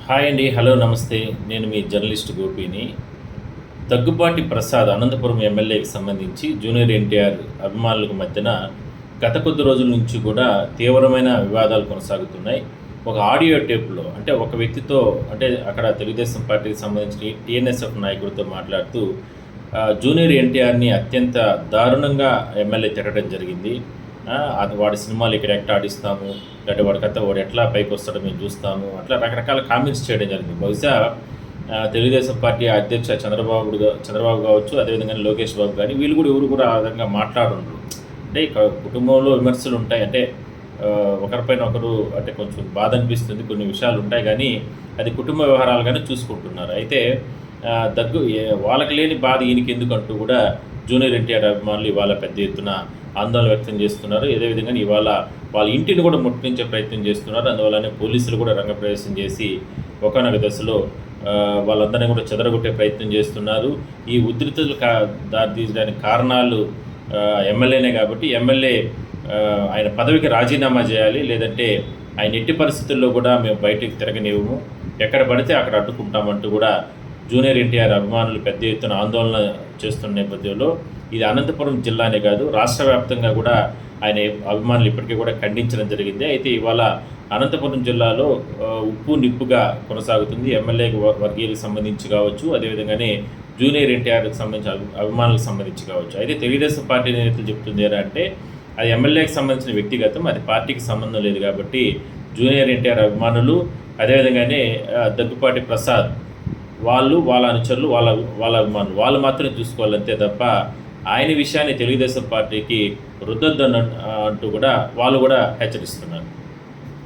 Hi అండి. Hello నమస్తే. నేను మీ జర్నలిస్ట్ గోపిని. దగ్గుబాటి ప్రసాద్ అనంతపురం ఎమ్మెల్యేకి సంబంధించి జూనియర్ ఎన్టీఆర్ అభిమానులకు మధ్యన గత కొద్ది రోజుల నుంచి కూడా తీవ్రమైన వివాదాలు కొనసాగుతున్నాయి. ఒక ఆడియో టేప్‌లో అంటే ఒక వ్యక్తితో అంటే అక్కడ తెలుగుదేశం పార్టీకి సంబంధించిన టీఎన్ఎస్ఎఫ్ నాయకుడితో మాట్లాడుతూ జూనియర్ ఎన్టీఆర్‌ని అత్యంత దారుణంగా ఎమ్మెల్యే తిట్టడం జరిగింది. అది వాడి సినిమాలు ఇక్కడ ఎట్ట ఆడిస్తాము, లేదంటే వాడు ఎట్లా పైకొస్తాడో మేము చూస్తాము, అట్లా రకరకాల కామెంట్స్ చేయడం జరిగింది. బహుశా తెలుగుదేశం పార్టీ అధ్యక్ష చంద్రబాబు కావచ్చు, అదేవిధంగా లోకేష్ బాబు కానీ వీళ్ళు కూడా ఎవరు కూడా ఆ విధంగా మాట్లాడుండ్రు. అంటే ఇక కుటుంబంలో విమర్శలు ఉంటాయి. అంటే ఒకరిపైన ఒకరు అంటే కొంచెం బాధ అనిపిస్తుంది. కొన్ని విషయాలు ఉంటాయి కానీ అది కుటుంబ వ్యవహారాలుగానే చూసుకుంటున్నారు. అయితే వాళ్ళకి లేని బాధ ఈయనకి ఎందుకంటూ కూడా జూనియర్ ఎన్టీఆర్ అభిమానులు ఇవాళ పెద్ద ఎత్తున ఆందోళన వ్యక్తం చేస్తున్నారు. అదేవిధంగా ఇవాళ వాళ్ళ ఇంటిని కూడా ముట్టించే ప్రయత్నం చేస్తున్నారు. అందువల్లనే పోలీసులు కూడా రంగప్రవేశం చేసి ఒకానొక దశలో వాళ్ళందరినీ కూడా చెదరగొట్టే ప్రయత్నం చేస్తున్నారు. ఈ ఉధృతులు దారితీయడానికి కారణాలు ఎమ్మెల్యేనే కాబట్టి ఎమ్మెల్యే ఆయన పదవికి రాజీనామా చేయాలి, లేదంటే ఆయన ఎట్టి పరిస్థితుల్లో కూడా మేము బయటికి తిరగనివ్వము, ఎక్కడ పడితే అక్కడ అడ్డుకుంటామంటూ కూడా జూనియర్ ఎన్టీఆర్ అభిమానులు పెద్ద ఎత్తున ఆందోళన చేస్తున్న నేపథ్యంలో ఇది అనంతపురం జిల్లానే కాదు రాష్ట్ర వ్యాప్తంగా కూడా ఆయన అభిమానులు ఇప్పటికీ కూడా ఖండించడం జరిగింది. అయితే ఇవాళ అనంతపురం జిల్లాలో ఉప్పు నిప్పుగా కొనసాగుతుంది. ఎమ్మెల్యే వర్గీయులకు సంబంధించి కావచ్చు, అదేవిధంగానే జూనియర్ ఎన్టీఆర్కి సంబంధించిన అభిమానులకు సంబంధించి కావచ్చు. అయితే తెలుగుదేశం పార్టీ నేతలు చెప్తుంది అంటే అది ఎమ్మెల్యేకి సంబంధించిన వ్యక్తిగతం, అది పార్టీకి సంబంధం లేదు కాబట్టి జూనియర్ ఎన్టీఆర్ అభిమానులు అదేవిధంగానే దగ్గుపాటి ప్రసాద్ వాళ్ళ అనుచరులు వాళ్ళ అభిమానులు వాళ్ళు మాత్రమే చూసుకోవాలంతే తప్ప ఆయన విషయాన్ని తెలుగుదేశం పార్టీకి రుద్దొద్దని అంటూ కూడా వాళ్ళు కూడా హెచ్చరిస్తున్నారు.